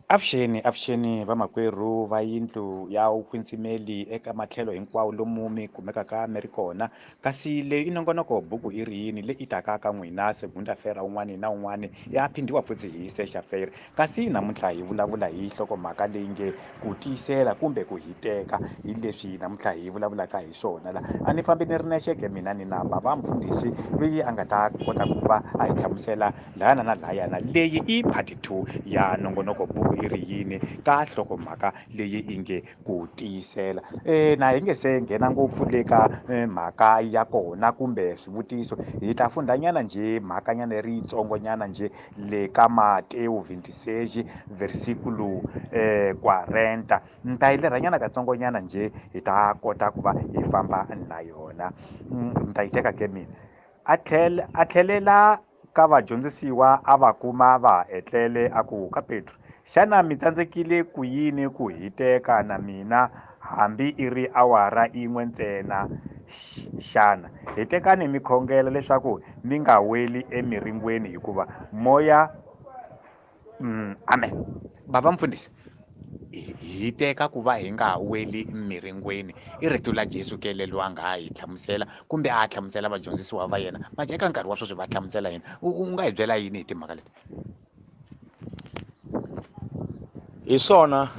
Avuxeni vamakwerhu va yindlu ya vukwintsimeli eka matlhelo hinkwawo lomu mi kumekaka mi ri kona. Kasi leyi i nongonoko buku i ri yini leyi taka ka n'wina Segunda Fere un'wana na un'wana ya phindiwa futhi hi Sexta Fere. Kasi namuntlha hi vulavula hi nhlokomhaka leyi nge ku tiyisela kumbe ku hiteka, hi leswi namuntlha hi vulavulaka hi swona la. A ni fambi ni ri nexe ke mina ni na bava mfundhisi loyi a nga ta kota ku va a hi hlamusela layana na layana. Leyi i part 2 ya nongonoko buku i ri yini ka nhlokomhaka leyi i nge ku tiyisela. Na hi nge se nghena ngopfu le ka mhaka ya kona kumbe swivutiso, hi ta fundanyana njhe mhakanyana ritsongonyana njhe le ka Matewu 26 versikulo 40. Ni ta yi lerhanyana katsongonyana njhe hi ta kota ku va hi famba na yona. Ni ta yi teka ke mina. A tlhelela ka vadyondzisiwa a va kuma va etlele a ku ka Petru, xana mi tsandzekile ku yini ku hiteka na mina hambi i ri awara yin'we ntsena? Xana hitekani mi khongela leswaku mi nga weli emiringweni hikuva moya. Amen. Bava mfundhisi, hi teka ku va hi nga weli miringweni i rito la Jesu ke lelo a nga hi hlamusela kumbe a hlamusela vadyondzisiwa va yena va eka nkarhi wa sweswi va hlamusela yini? U nga hi byela yini hi timhaka leti? Hi swona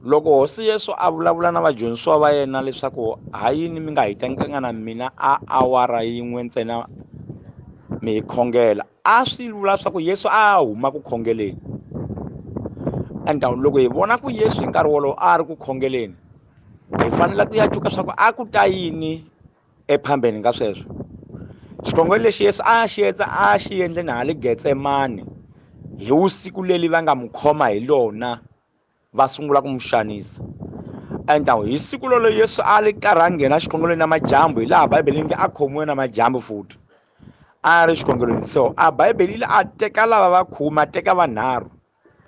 loko hosi Yesu a vulavula na vadyondzisiwa va yena leswaku hayini mi nga hitekanga na mina awara yin'we ntsena mi hi khongela, a swi vula leswaku Yesu a huma ku khongeleni. And loko hi vona ku Yesu hi nkarhi wolowo a ri ku khongeleni, hi fanele ku ya cuka swa ku a ku ta yini ephambeni ka sweswo. Xikhongelo lexi Yesu a xi endle na le Getsemani hi vusiku leli va nga mu khoma hi lona va sungula ku mu xanisa. And hi siku lolo Yesu a ri karhi a nghena xikhongelweni namadyambu, hi laha Bibele nge a khomiwe namadyambu futhi a ri xikhongelweni. So a Bibele a teka lava va khume, a teka vanharhu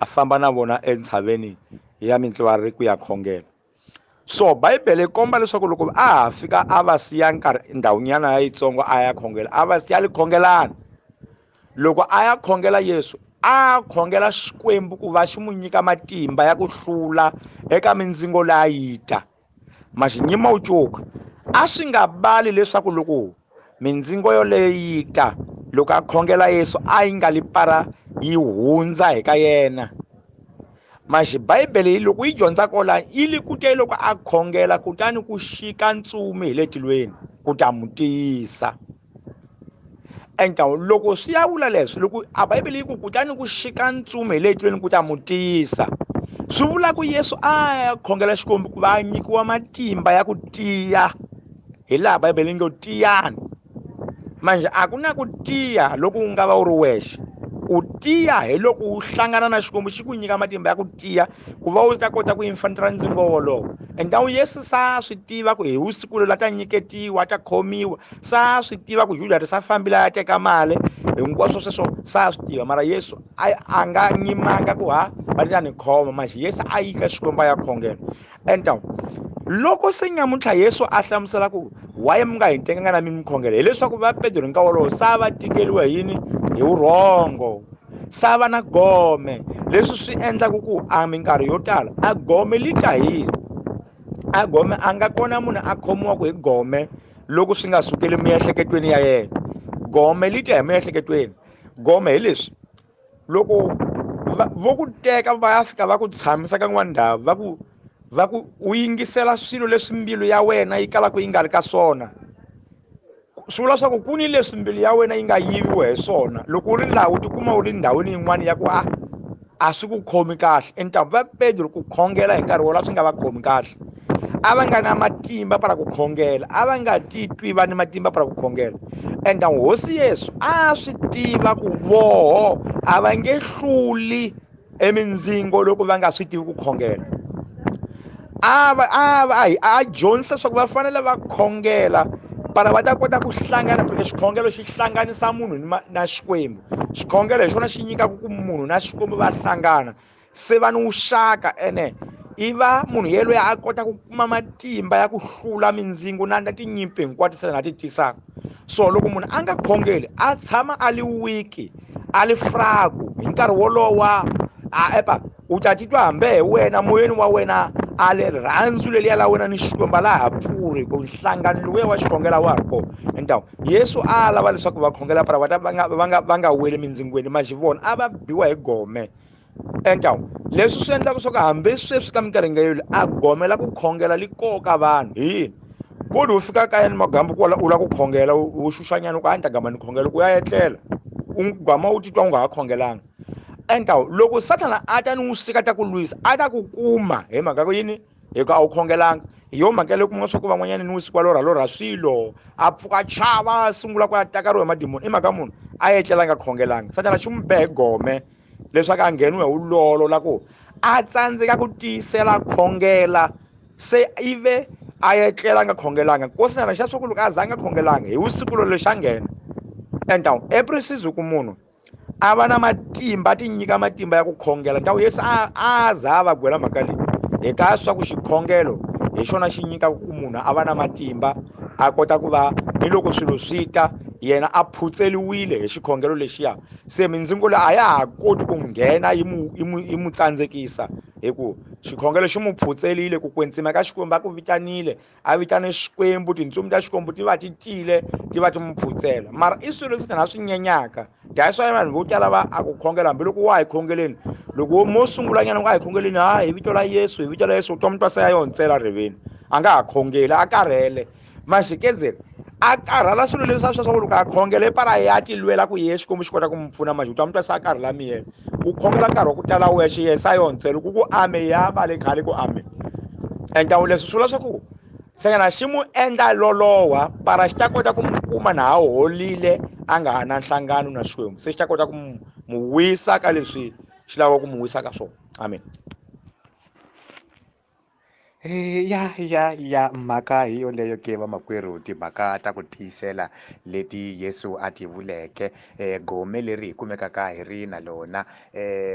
a famba na vona entshaveni ya mintlawa ku ya khongela. So Bibele komba leswaku loko a ha fika a va siya ndhawunyana ya yitsongo a ya khongela, a va siya le khongelani. Loko a ya khongela Yesu a khongela Xikwembu ku va xi mu nyika matimba ya ku hlula eka mindzingo leyi a yi ta. Ma xi nyima wu cuka a swi nga bali leswaku loko mindzingo yoleyo yi ta, loko a khongela Yesu a yi nga li para yi hundza hi ka yena. Maxi Bibele yi loko yi dyondza kolani yi li kute loko a khongela kutani ku xika ntsumi hi le tilweni ku ta mu tiyisa. And loko swi ya vula leswi, loko a Bibele yi ku kutani ku xika ntsumi hi le tilweni ku ta mu tiyisa, swi vula ku Yesu a ya khongela Xikwembu ku va a nyikiwa matimba ya ku tiya, hi laha Bibele yi ngo tiyani. Manje a ku na ku tiya loko u nga va u ri wexe, u tiya hi loko u hlangana na Xikwembu xi ku nyika matimba ya ku tiya ku va u ta kota ku yimfanela ndzingo wolowo. And Yesu sa swi tiva ku hi vusiku leri a ta nyiketiwa, a ta khomiwa, sa swi tiva ku Judas a fambile a ya teka mali, hinkwaswo sweswo sa swi tiva. Mara Yesu a nga nyimanga ku va ta ni khoma, manje Yesu a yi ka Xikwembu a ya khongela. And loko se nyamuntlha Yesu a hlamusela ku why mi nga hitekanga na mi khongela, hileswaku va Petro hi nkarhi wolowo sa va tikeliwe hi yini? Hi vurhongo, sa va na gome. Leswi swi endlaku ku a minkarhi yo tala a gome li ta hina. A gome a nga kona munhu a khomiwaka hi gome loko swi nga sukeli miehleketweni ya yena. Gome li ta hi miehleketweni. Gome hi leswi, loko vo ku teka va ya fika va ku tshamisa ka n'wana ndhawu va ku u yingisela swilo leswi mbilu ya wena yi kalaka yi nga ri ka swona. Swi vula leswaku ku ni leswi mbilu ya wena yi nga yiviwa hi swona. Loko u ri laha u tikuma u ri ndhawini yin'wana ya ku a swi ku khomi kahle. And va Pedro ku khongela hi nkarhi wolowo swi nga va khomi kahle. A va nga na matimba para ku khongela, a va nga titwi va ni matimba para ku khongela. And hosi Yesu a swi tiva ku voho a va nge hluli emindzingo loko va nga swi tivi ku khongela. A dyondzisa leswaku va fanele va khongela para va ta kota ku hlangana, porque xikhongelo xi hlanganisa munhu na Xikwembu. Xikhongelo hi xona xi nyikaka ku munhu na Xikwembu va hlangana se va ni vuxaka, ene i va munhu yeloye a kota ku kuma matimba ya ku hlula mindzingo na tinyimpi hinkwato se na ti tisaka. So loko munhu a nga khongeli a tshama a li wiki, alifraku hi nkarhi wolowa epa u ta titwa hambe hi wena moyeni wa wena a le rhandzu leliya la wena ni xikwembu laha pfuri ku nhlangano lowuya wa xikhongela wa ha ri kona entawu yesu a lava leswaku vakhongela para va nga weli mindzingweni ma xi vona a va biwa hi gome entawu leswi swi endlaka swa ku hambi sweswi ka minkarhi ngayoli a gomela ku khongela li koka vanhu hi yini kodi u fika kaya ni magambo ku u la ku khongela u xuxanyana ku a ni ta gama ni khongela ku ya etlela u gama u titwa u nga ha khongelanga entawu loko sathana a ta ni n'wi sika ta ku lwisa a ta ku kuma hi mhaka ku yini hi ku a wu khongelanga hi yo mhaka leyi kuma swa ku van'wanyana ni wisiwa lorha swilo a pfuka chava a sungula ku ya takariwa hi madimoni i mhaka munhu a etlela nga khongelanga sathana xi n'wi behe gome leswaku a ngheniwe hi wulolo la ku a tsandzeka ku tiyisela khongela se ive a etlela nga khongelanga ko sathana xa swa ku loko a zanga khongelanga hi wusiku lo lexi a nghena entawu epresizi ku munhu a va na matimba ti nyika matimba ya ku khongela ntawu yesu a za a va gwela mhaka leyi hi ka swa ku xikhongelo hi xona xi nyikaka ku munhu a va na matimba a kota ku va ni loko swilo swi ta yena a phutseliwile hi xikhongelo lexiya se mindzingo leyi a ya ha koti ku nghena yi mu tsandzekisa hi ku xikhongelo xi mu phutselile ku kwetsima ka xikwembu a ku vitanile a vitane xikwembu tintsumi ta xikwembu ti va ti tile ti va ti mu phutsela mara i swilo leswi a swi nyenyaka that's why vanhu vo tala va a ku khongela hambiloko wa hi khongeleni loko mo sungula nyana ku a hi khongeleni hi vito la yesu hi vito la yesu u twa mutwa se ya yo ntsela riveni a nga ha khongeli a karhele maxikezeri a karhala swilo leswi a swa swa ku loko a khongela para ya ti lwela ku yehe xikwembu xi kota ku mi pfuna maxi u twa mutwa se a karhala miyena u khongela nkarhi wa ku tala wu ya xi yesa yo ntsela ku ku ame ya va le khale ku ame entawu leswi swi vula swa ku senyana xi mu endla lolowa para xi ta kota ku mi kuma na ha holile a nga ha na nhlangano na xikwembu se xi ta kota ku mu wisa ka leswi xi lavaka ku mu wisa ka swona amen ya mhaka hi yoleyo ke vamakwerhu timhaka ta ku tiyisela leti yesu a ti vuleke gome leri hi kumekaka hi ri na lona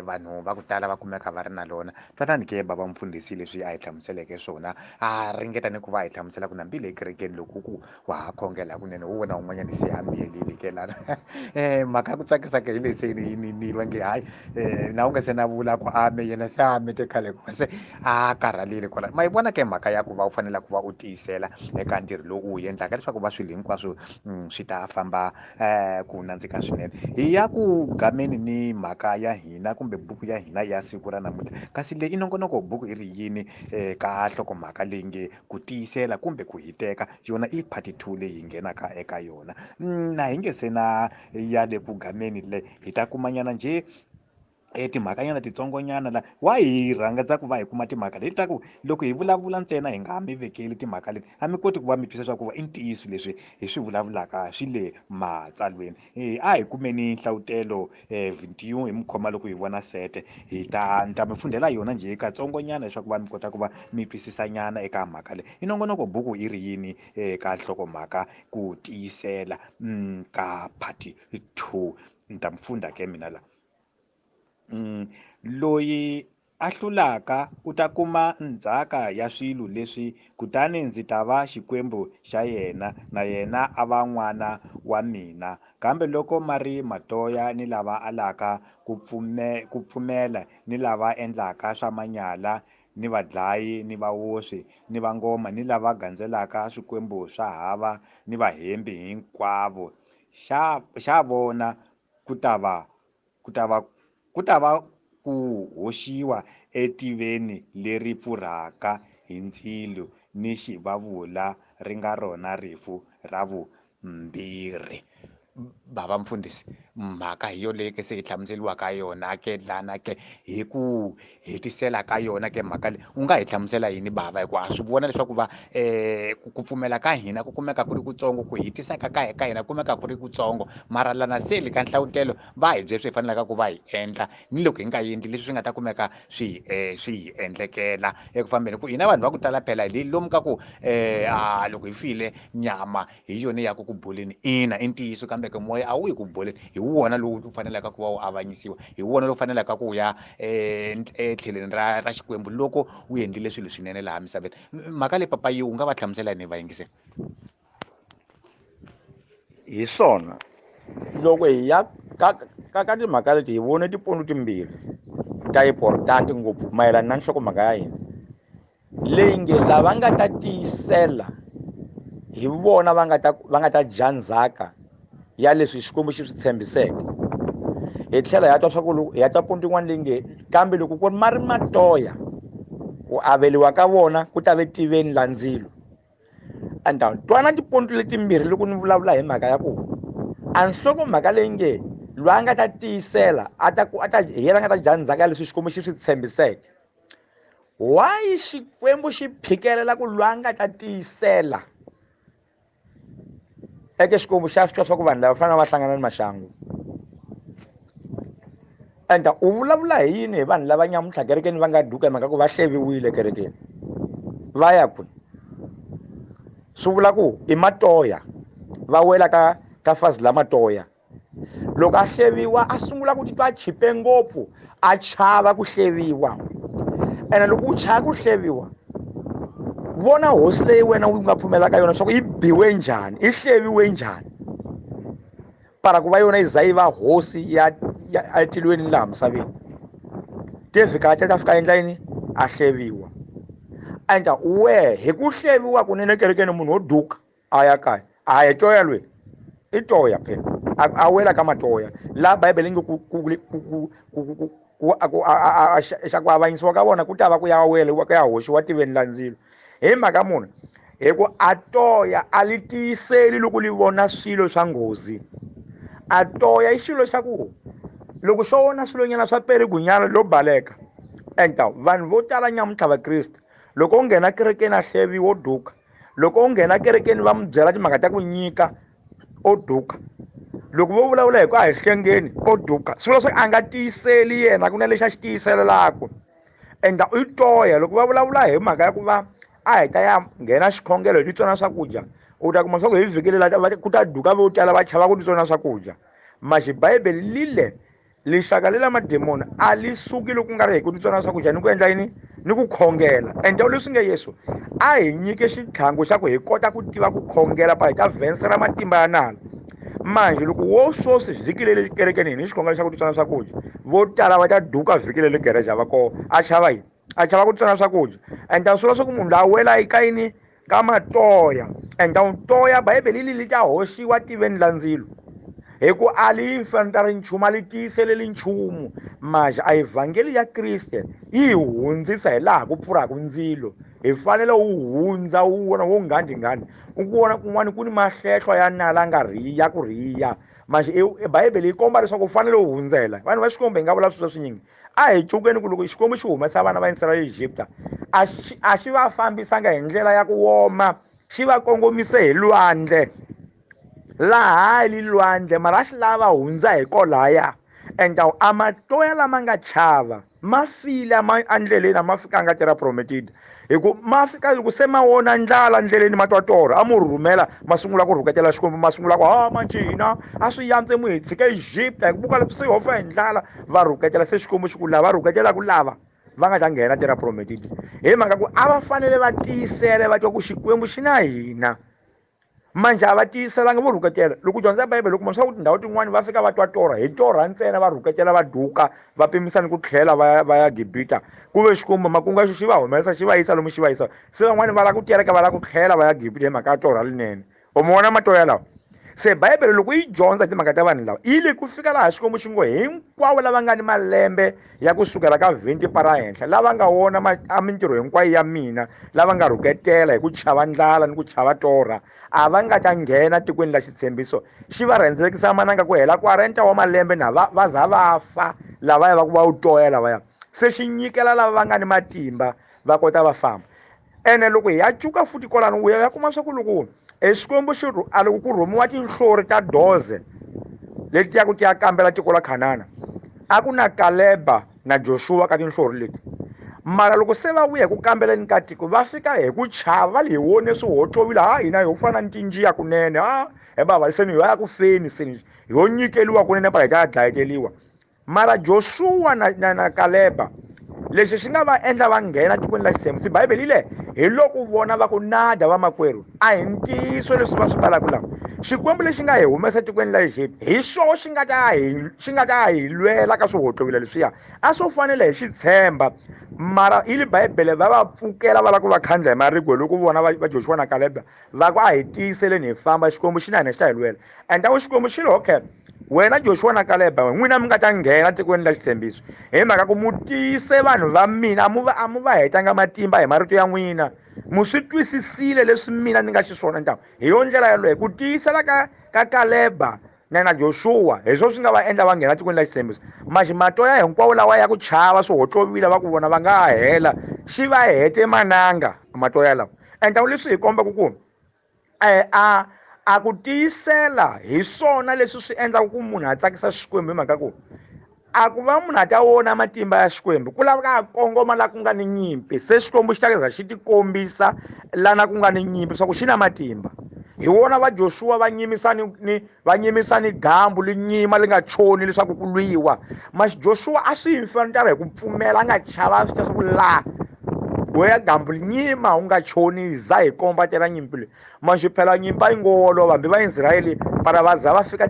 vanhu va ku tala va kumeka va ri na lona twanani ke bava mfundhisi leswi a hi hlamuseleke swona a ringeta ni ku va hi hlamusela ku nambile ekerekeni loko ku wa ha khongela hakunene wo vona un'wanyana se a miyelile ke lana mhaka ya ku tsakisaka hi lese ni va nge hayi na u nga se na vula ku ame yena se a mete khale ku se a karhalile kwala ma vona ke mhaka ya ku va u fanele ku va u tiyisela eka ntirho lowu wu endlaka leswaku va swilo hinkwaswo swi ta famba ku nandzika swinene hi ya ku gameni ni mhaka ya hina kumbe buku ya hina ya siku ra namuntlha kasi leyi nongonoko buku i ri yini ka nhlokomhaka leyi nge ku tiyisela kumbe ku hiteka yona i part 2 leyi nghenaka eka yona na hi nge se na ya le ku gameni le hi ta kumanyana njhe timhakanyana titsongonyana la wa hi rhanga ku va hi kuma timhaka leti ta ku loko hi vulavula ntsena hi nga ha mi vekeli timhaka leti a mi koti ku va mi twisisa swa ku va i ntiyiso leswi hi swi vulavulaka swi le matsalweni a hi kumeni nhlavutelo 21 hi mukhoma loko hi vona sete ni ta mi fundhela yona njhe katsongonyana leswaku va mi kota ku va mi twisisa nyana eka mhaka leyi i nongonoko buku i ri yini ka nhlokomhaka ku tiyisela ka part 2 ni ta mi funda ke mina la loyi a hlulaka u ta kuma ndzhaka ya swilo leswi kutani ndzi ta va xikwembu xa yena na yena a va n'wana wa mina kambe loko ma ri matoya ni lava alaka ku pfumela ni lava endlaka swa manyala ni vadlayi ni vawoxi ni vangoma ni lava gandzelaka swikwembu swa hava ni vahembi hinkwavo xa vona ku ta va ku hoxiwa etiveni leri pfurhaka hi ndzilo ni xivavula ri nga rona rifu ra vumbirhi bava mfundhisi mhaka hi yo leyi ke se hi hlamuseliwaka yona ke lana ke hi ku hetisela ka yona ke mhaka leyi u nga hi hlamusela yini bava hikuva ha swi vona leswaku va ku pfumela ka hina ku kumeka ku ri kutsongo ku hetiseka ka hina ku kumeka ku ri kutsongo mara lana se le ka nhlavutelo va hi bye swi hi fanelaka ku va hi endla ni loko hi nga endli leswi swi nga ta kumeka swi hi endlekela eku fambeni ku hina vanhu va ku tala phela hi lomu ka ku loko hi file nyama hi yona ya ku boleni ina i ntiyiso kambe ke moya a wu yi ku boleni hi wona lowu u fanelaka ku va wu avanyisiwa hi wona lowu fanelaka ku ya etlhelweni ra xikwembu loko wu endlile swilo swinene laha misaveni mhaka leyi papa yi u nga va hlamusela ni va yingisela hi swona loko hi ya ka timhaka leti hi vone tipono timbirhi ta importanti ngopfu mayelana na nhlokomhaka ya hina leyi nge lava nga ta tiyisela hi vona va nga ta dya ndzhaka ya leswi Xikwembu xi swi tshembiseke. Hi tlhela hi ya twa swa ku hi ya twa pono tin'wana leyi nge kambe loko ku ri ma ri matoya ku aveliwa ka vona ku ta ve tiveni la ndzilo. A ni ta twana tipono letimbirhi loko ni vulavula hi mhaka ya ku a nhlokomhaka leyi nge loyi a nga ta tiyisela hi yena a nga ta dya ndzhaka ya leswi Xikwembu xi swi tshembiseke. Why Xikwembu xi phikelela ku loyi a nga ta tiyisela eka Xikwembu xa swi twa swa ku vanhu lava fanele va hlangana ni maxangu? Enta u vulavula hi yini hi vanhu lava nyamuntlha kerekeni va nga duka hi mhaka ku va hleviwile kerekeni va ya kwihi? Swi vula ku i matoya va wela ka fazi la matoya. Loko a hleviwa a sungula ku titwa a chipe ngopfu a chava ku hleviwa, ene loko u chava ku hleviwa vona hosi leyi wena u nga pfumelaka yona swa ku yi biwe njhani, i hleviwe njhani para ku va yona yi za yi va hosi ya etilweni laha misaveni. Tevhika ta fika endla yini? A hleviwa. Enta wehe hi ku hleviwa kunene kerekeni munhu wo duka a ya kaya a hi toya lweyi i toya phela a wela ka matoya laha Bibele nge xa ku avanyisiwa ka vona ku ta va ku ya wela ku ya hoxiwa tiveni la ndzilo. Hi mhaka muni? Hi ku a toya a li tiyiseli loko li vona swilo swa nghozi. A toya i xilo xa ku loko swo vona swilonyana swa perigunyana lo baleka. Enta vanhu vo tala nyamuntlha vakreste loko u nghena kerekeni a hlevi wo duka, loko u nghena kerekeni va mi byela timhaka ta ku nyika o duka, loko vo vulavula hi ku a hi hlengeni o duka, swi vula swa ku a nga tiyiseli yena ku na lexi a xi tiyiselelaku. Enda u toya loko va vulavula hi mhaka ya ku va a hi ta ya nghena xikhongelo hi titsona swakudya, u ta kuma swa ku hi vhiki leri ku ta duka vo tala va chava ku titsona swakudya. Maxi Bibele lile lixaka le la mademoni a li suki loko ku nga ri hi ku titsona swakudya ni ku endla yini ni ku khongela. Ende leswi nge Yesu a hi nyike xitlhangu xa ku hi kota ku tiva ku khongela pa hi ta vhense ra matimba ya nala. Manje loko wo swo swi vhiki leli kerekeni hi ni xikhongelo xa ku titsona swakudya, vo tala va ta duka vhiki leli gereja va koho a chava yini? A chava ku titsona swakudya. Enda swi vula swa ku munhu la wela eka yini? Ka matoya. Enda toya Bibele li ta hoxiwa tiveni la ndzilo. Hi ku a li fanele nchumu a li tiyiseleli nchumu. Manje a evhangeli ya Kriste yi hi hundzisa hi laha ku pfurhaka ndzilo. Hi fanele wu hundza wu vona wo ngandingandi u ku vona kun'wana ku ni mahlehlo ya nala nga riya ku riya. Manje Bibele yi komba leswaku u fanele u hundzela. Vanhu va Xikwembu hi nga vula swilo swinyingi a hi cukeni ku loko Xikwembu xi humesa vana va Israyele Egypta a xi va fambisanga hi ndlela ya ku woma, xi va kongomise hi lwandle laha li lwandle mara a xi lava hundza hi kolaya. Enda a matoya lama nga chava ma file endleleni a ma fikanga tera prometida hi ku ma fika loko se ma wona ndlala ndleleni ma twa torha a mu rhumela ma sungula ku rhuketela Xikwembu, ma sungula ku ma ncina a swi yantswe mu hi tshika Egypta hi ku buka loko se hi hofa hi ndlala va rhuketela se Xikwembu xi ku lava rhuketela ku lava va nga ta nghena tera prometida. Hi mhaka ku a va fanele va tiyisela va twa ku Xikwembu xi na hina. Manje a va tiyiselanga vo rhuketela. Loko u dyondza Bibele u kuma swa ku tindhawu tin'wani va fika va twa torha hi torha ntsena va rhuketela va duka va pimisa ni ku tlhela va ya Gibita ku ve Xikwembu makungu xi va humesa xi va yisa lomu xi va yisa. Se van'wani va lava ku kereka va lava ku tlhela va ya Gibita hi mhaka ya torha linene. U ma vona matoya lawa? Se Bibele loko yi dyondza hi timhaka ta vanhu lava yi le ku fika laha Xikwembu xi ngo hinkwavo lava nga ni malembe ya ku sukela ka 20 para henhla lava nga wona mintirho hinkwayo ya mina, lava nga rhuketela hi ku chava ndlala ni ku chava torha, a va nga ta nghena tikweni la xitshembiso xi va rhendzelekisa mananga ku hela 40 wa malembe na va za va fa lavaya va ku va wu toya lavaya. Se xi nyikela lava va nga ni matimba va kota va famba. Ene loko hi ya cuka futhi kwalano u ya kuma swa ku loko Xikwembu a loko ku rhumiwa tinhlori ta doze leti ya ku ti ya kambela tiko la Khanana a ku na Kaleba na Joshua ka tinhlori leti. Mara loko se va vuya hi ku kambeleni ka tiko va fika hi ku chava hi wone swihoxovile hina hi fana ni tinjiya kunene he bava se ni hi ya ku feni se hi ho nyikeliwa kunene pa hi ta ya dlayeteliwa. Mara Joshua na Kaleba lexi xi nga va endla va nghena tikweni la xitshembiso Bibele hi loko vona va ku nada vamakwerhu a hi ntiyiso leswi va swi talaka lava xikwembu lexi nga hi humesa tikweni la Egypt hi xona xi nga ta hi lwela ka swihoxovila leswiya a swo fanele hi xi tshemba mara hi le Bibele va pfukela va lava ku va khandla hi mariko loko vona va Joshua na Caleb va ku a hi tiyiseleni hi famba xikwembu xi na hina xi ta hi lwela and xikwembu xi le okay wena Joshua na Caleb n'wina mi nga ta nghena tikweni la xitshembiso hi mhaka ku mu tiyise vanhu va mina a mu va hetanga matimba hi marito ya n'wina mu swi twisisile leswi mina ni nga xiswona ntamu hi yo ndlela yaleyo ku tiyisela ka Caleb na Joshua hi swona swi nga va endla va nghena tikweni la xitshembiso matoya hinkwawo lawa ya ku chava swihoxovila va ku vona va nga hela xi va hete mananga matoya lawa and leswi hi kombaka ku a ku tiyisela hi swona leswi swi endlaka ku munhu a tsakisa xikwembu hi mhaka ku a ku va munhu a ta wona matimba ya xikwembu ku laveka a kongoma la ku nga ni nyimpi se xikwembu xi ta za xi tikombisa lana ku nga ni nyimpi swa ku xi na matimba hi wona va Joshua va nyimisa ni gambu li nyima li nga choni leswaku ku lwiwa Joshua a swi fanele hi ku pfumela a nga chava swi leswaku la weya gambu li nyima u nga choni za hi kombatela nyimpi leyi phela nyimpi a yi ngo olova hambi va Israyeli para va za va fika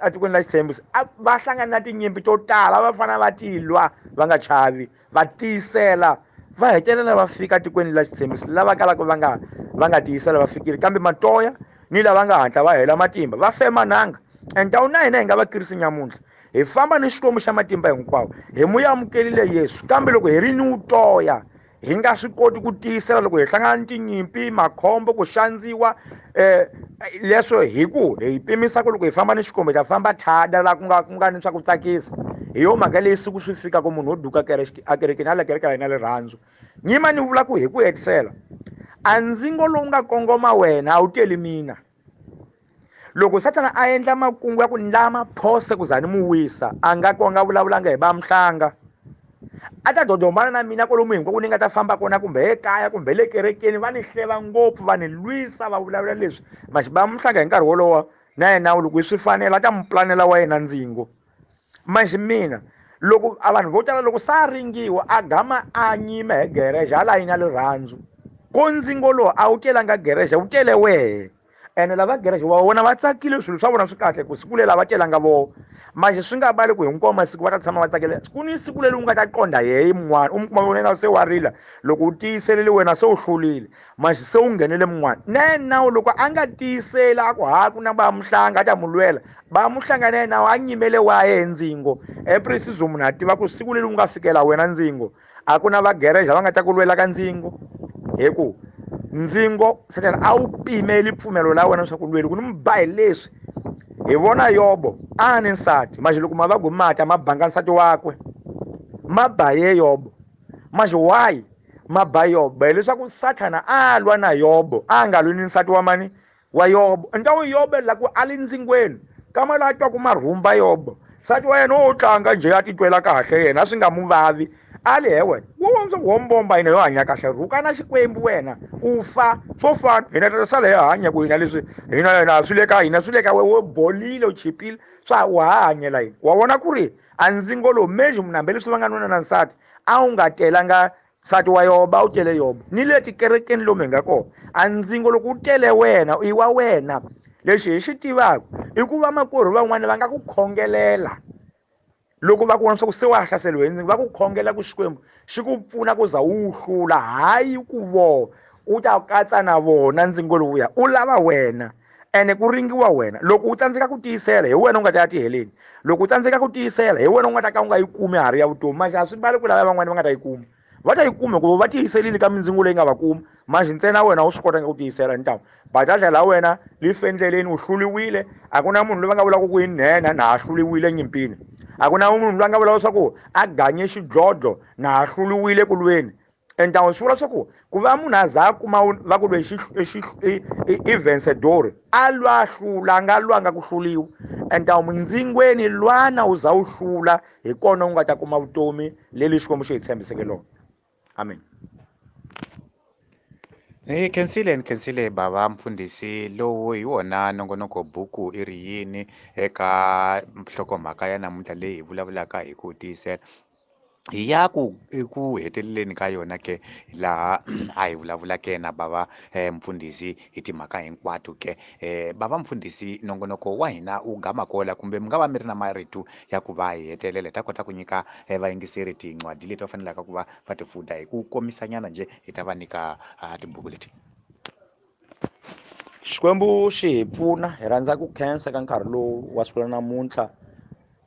atikweni la xitshembiso va hlangana na tinyimpi to tala va fanele va tilwa va nga chavi va tiyisela va hetelela va fika tikweni la xitshembiso lava kalaka va nga tiyisela va fikile kambe matoya ni lava nga hatla va hela matimba va fema nanga and na hina hi nga va kirisi nyamuntlha hi famba ni xikwembu xa matimba hinkwawo hi mu amukelile Yesu kambe loko hi ri ni wutoya hi nga swi koti ku tiyisela loko hi hlangana ni tinyimpi makhombo ku xandziwa leswo hi pimisaka loko hi famba ni xikwembu hi ta famba thada laha ku nga ni swa ku tsakisa hi yo mhaka leyi siku swi fikaka munhu wo duka akerekeni a la kereke la hina le rhandzu nyima ni vula ku hi ku hetisela a ndzingo lowu nga kongoma wena a wu teli mina loko Satana a endla makungu ya ku ndlama phose ku za ni mu wisa a nga vulavulanga hi ba mhlanga a ta dodombana na mina kwalomu hinkwako ni nga ta famba kona kumbe ekaya kumbe le kerekeni va ni hleva ngopfu va ni lwisa va vulavula leswi ba mhlanga hi nkarhi wolowo na yena loko swi fanele a ta mu planela wa yena ndzingo mina loko a vanhu vo tala loko sa ringiwa a gama a nyima hi gereje hala yina le rhandzu ko ndzingo lowu a wu telanga gereje wu tele wehe ene lava gereje wa vona va tsakile swilo swa vona swi kahle ku siku leri lava telanga voho swi nga bali ku hinkwawo masiku va ta tshama va tsakile ku ni siku leri u nga ta qonda hi mun'wana u mi kuma wena se wa rila loko u tiyiselele wena se u hlulile se u nghenele mun'wana na yena loko a nga tiyiseli a ku ku na ba mhlanga a ta mu lwela ba muhlanga na yena a nyimele wa ye ndzingo precision munhu a tiva ku siku leri u nga fikela wena ndzingo a ku na va gereje va nga ta ku lwela ka ndzingo hi ku ndzingo Satana a wu pimeli pfumelo la wena swa ku lweli ku ni mi ba hi leswi hi vona Yobo a ni nsati loko ma va ku mata ma banga nsati wakwe ma ba ye Yobo why ma ba Yobo hileswaku Satana a lwa na Yobo a nga lwi ni nsati wa mani wa Yobo Yobo la ku ali ndzingweni kama la twa ku marhumba Yobo nsati wa yena wo tlanga njhe a titwela kahle yena swi nga mu vavi ali he wena wo mbomba hina yo hanya kahle rhuka na xikwembu wena u fa swo fana hina ta sala hi hanya ku hina leswi hina swi le ka hina swi le ka wo bolile u chipile swa wa hanyela hina wa vona ku ri a ndzingo lowu munhu hambi leswi va nga nuna na nsati a wu nga telanga nsati wa Yobo a wu tele Yobo ni le tikerekeni lomu hi nga kona a ndzingo loko u tele wena i wa wena lexi hi xi tivaka i ku va makwerhu van'wana va nga ku khongelela loko va ku vona swa ku se wa hlaseriwe hi ndzingo va ku khongela ku xikwembu xi ku pfuna ku za wu hlula hayi ku voho u ta katsa na vona ndzingo lowuya u lava wena ene ku ringiwa wena loko u tsandzeka ku tiyisela hi wena u nga ta ya tiheleni loko u tsandzeka ku tiyisela hi wena u nga ta ka u nga yi kumi hari ya vutomi a swi mbali ku lava van'wana va nga ta yi kuma va ta yi kuma ku va tiyiselile ka mindzingo leyi nga va kuma ntsena wena u swi kotanga ku tiyisela ni badladla la wena li fendleleni u hluliwile a ku na munhu loyi va nga vulaka ku i nhena na ha hluliwile nyimpini a ku na munhu loyi a nga vulaka swa ku a ganye xidlodlo na ha hluliwile ku lweni swi vula swa ku va munhu a za a kuma va ku lweyi i vencedor a lwa a hlula a nga lwanga ku hluliwa mindzingweni lwana u za u hlula hi kona u nga ta kuma vutomi leli xikwembu xi hi tshembiseke lona amen khensile baba mfundhisi lowu hi wona nongonoko buku i ri yini eka nhlokomhaka ya namuntlha leyi hi vulavulaka hi ku tiyisela hi ya eku heteleleni ka yona ke laha a hi vulavula ke na bava mfundhisi hi timhaka hinkwato ke bava mfundhisi nongonoko wa hina u gama kola kumbe mi nga va mi ri na marito ya ku va hi hetelela hi ta kota ku nyika vayingiseri tincwadi leti va fanelaka ku va va ti funda hi ku komisanyana njhe hi ta va nyika tibuku leti. Xikwembu xi hi pfuna hi rhandza ku khensa ka nkarhi lowu wa siku la namuntlha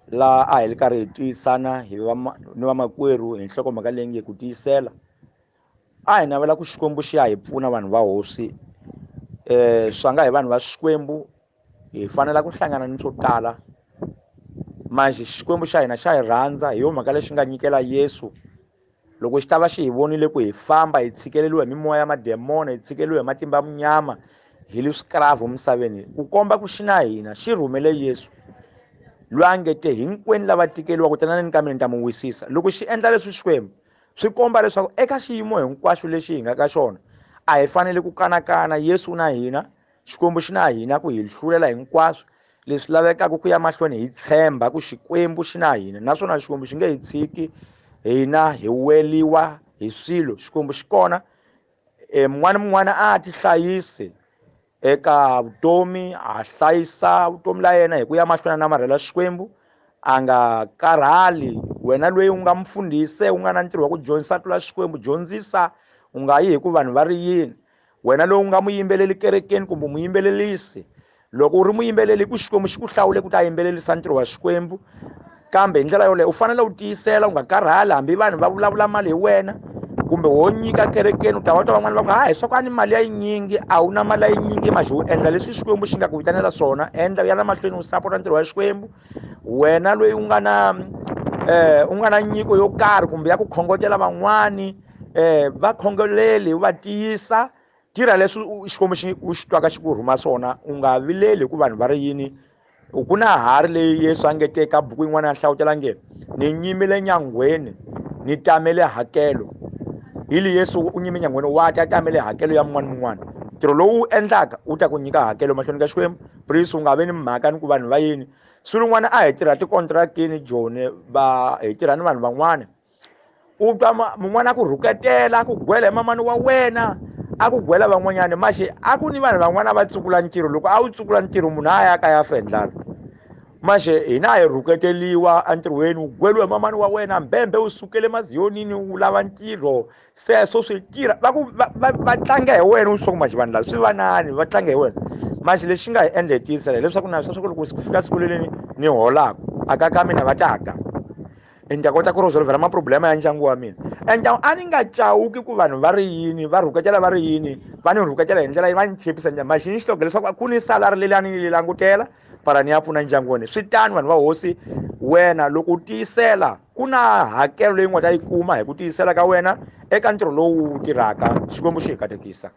laha a hi ri karhi hi tiyisana ni vamakwerhu hi nhlokomhaka leyi nge ku tiyisela. A hi navela ku Xikwembu xi ya hi pfuna vanhu va hosi swa nga hi vanhu va Xikwembu hi fanela ku hlangana ni swo tala manjhe Xikwembu xa hina xa hi rhandza hi yo mhaka lexi nga nyikela Yesu loko xi ta va xi hi vonile ku hi famba hi tshikeleliwa hi mimoya ya mademona hi tshikeleliwa hi matimba ya munyama hi li swikravo misaveni ku komba ku xi na hina xi rhumele Yesu loyi a ngete hinkwenu lava tikeliwa tanani ka mina ni ta mi wisisa. Loko xi endla leswi Xikwembu swi komba leswaku eka xiyimo hinkwaxo lexi hi nga ka xona a hi fanele ku kanakana. Yesu na hina, Xikwembu xi na hina ku hi hlulela hinkwaswo leswi lavekaka ku ya mahlweni hi tshemba ku Xikwembu xi na hina naswona Xikwembu xi nge hi tshiki hina hi weliwa hi swilo. Xikwembu xi kona mun'wana ni mun'wana a ti hlayisi eka vutomi a hlayisa vutomi la yena hi ku ya mahlweni na marhela Xikwembu a nga karhali. Wena loyi u nga mfundhisi u nga na ntirho wa ku dyondzisa tlula Xikwembu dyondzisa u nga yi hi ku vanhu va ri yini. Wena loyi u nga muyimbeleli kerekeni kumbe muyimbelelisi loko u ri muyimbeleli ku Xikwembu xi ku hlawule ku ta yimbelelisa ntirho wa Xikwembu kambe hi ndlela yoleyo u fanele u tiyisela u nga karhali hambi vanhu va vulavula mali hi wena kumbe wo nyika kerekeni u ta va twa van'wana va ku hayi swa ku a ni mali ya yinyingi a wu na mali ya yinyingi manjhe u endla leswi Xikwembu xi nga ku vitanela swona endla u ya na mahlweni u sapota ntirho wa Xikwembu. Wena loyi u nga na nyiko yo karhi kumbe ya ku khongotela van'wani vakhongoleli u va tiyisa tirha leswi Xikwembu u xi twaka xi ku rhuma swona u nga vileli hi ku vanhu va ri yini. Ku na hari leyi Yesu a nge teka buku yin'wana ya hlavutela nge ni nyimile nyangweni ni tamele hakelo. Hili Yesu u nyime nyangweni wa ta tamele hakelo ya mun'wana mun'wana ntirho lowu u endlaka u ta ku nyika hakelo mahlweni ka Xikwembu. Please u nga vi ni mhaka ni ku vanhu va yini siku rin'wana a hi tirha tikontirakini Joni hi tirha ni vanhu van'wana u twa mun'wana a ku rhuketela a ku gwela hi mamani wa wena a ku gwela van'wanyana maxi a ku ni vanhu van'wana va tsukula ntirho loko a wu tsukula ntirho munhu a ya ka ya fendlala mashe hina hi rhuketeliwa entirhweni u gweliwe hi mamani wa wena mbhembe u sukele maziyonini u lava ntirho sweswo swi tirha va tlanga hi wena u swa ku maxi vanhu lava swi vanani va tlanga hi wena maxi lexi nga hi endla hi tiyisela hileswaku na sweswo loko ku fika siku leleni ni holaka aka ka mina va taka ni ta kota ku resolvhela maproblema ya ndyangu wa mina ndyangu a ni nga cawuki ku vanhu va ri yini va rhuketela va ri yini va ni rhuketela hi ndlela va ni chipisa njhani maxi ni xihlogo leswaku ku ni salari leyi a ni yi langutela para ni ya pfuna ndyangu wena swi tani vanhu va hosi wena loko u tiyisela ku na hakelo leyi nga ta yi kuma hi ku tiyisela ka wena eka ntirho lowu wu tirhaka Xikwembu xi hi katekisa.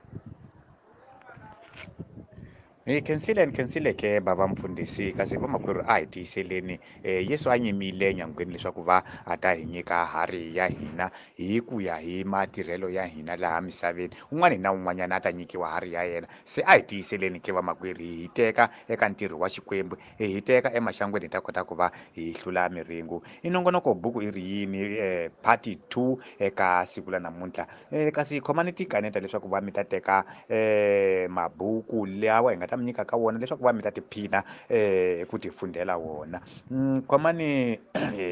Hi khensile ke bava mfundhisi kasi vamakwerhu a hi tiyiseleni Yesu a nyimile nyangweni leswaku va a ta hi nyika hari ya hina hi ku ya hi matirhelo ya hina laha misaveni un'wana na un'wanyana a ta nyikiwa hari ya yena. Se a hi tiyiseleni ke vamakwerhu hi teka eka ntirho wa Xikwembu hi teka emaxangweni hi ta kota ku va hi hlula miringu. I nongonoko buku i ri yini part 2 eka siku la namuntlha kasi khomani tikaneta leswaku va mi ta teka mabuku lawa hi nga ta mi nyika ka wona leswaku va mi ta tiphina ku ti fundela wona. Khomani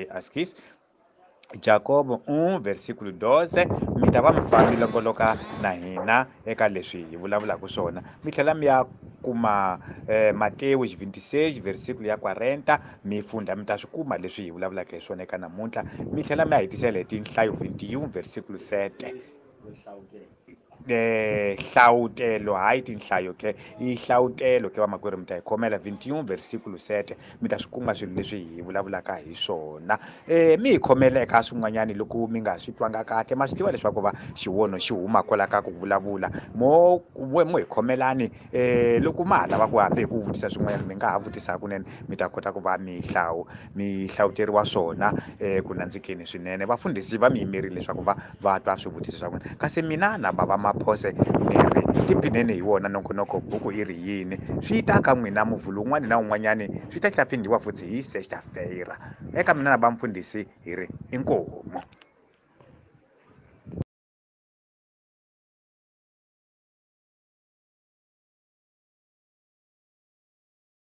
askis Jakobo 1 versículo 12 mi ta va mi fambi longoloka na hina eka leswi hi vulavulaka swona mi tlhela mi ya kuma Mateus 26 versículo ya 40 mi funda mi ta swi kuma leswi hi vulavulaka hi swona eka namuntlha mi tlhela mi ya hetisela hi tinhlayo 21 versículo 7 nhlawutelo hayi tinhlayo ke i nhlawutelo ke vamakwerhu mi ta hi khomela 21 versículo 7 mi ta swi kuma swilo leswi hi vulavulaka hi swona mi hi khomela eka swin'wanyani loko mi nga swi twanga kahle ma swi tiva leswaku va xivono xi huma kwala ka ku vulavula mo hi khomelani loko ma ha lava ku hambi hi ku vutisa swin'wanyana mi nga ha vutisa kunene mi ta kota ku va mi hlawuteriwa swona ku nandzikeni swinene vafundhisi va mi yimerile leswaku va twa swivutiso swa n'wina kasi mina na bava phose mi ri tiphineni hi wona nongonoko buku i ri yini swi ta ka n'wina muvhulu un'wana na un'wanyani swi ta tlhela phindiwa futhi hi Sister Fairer eka mina na vamfundhisi hi ri inkomu.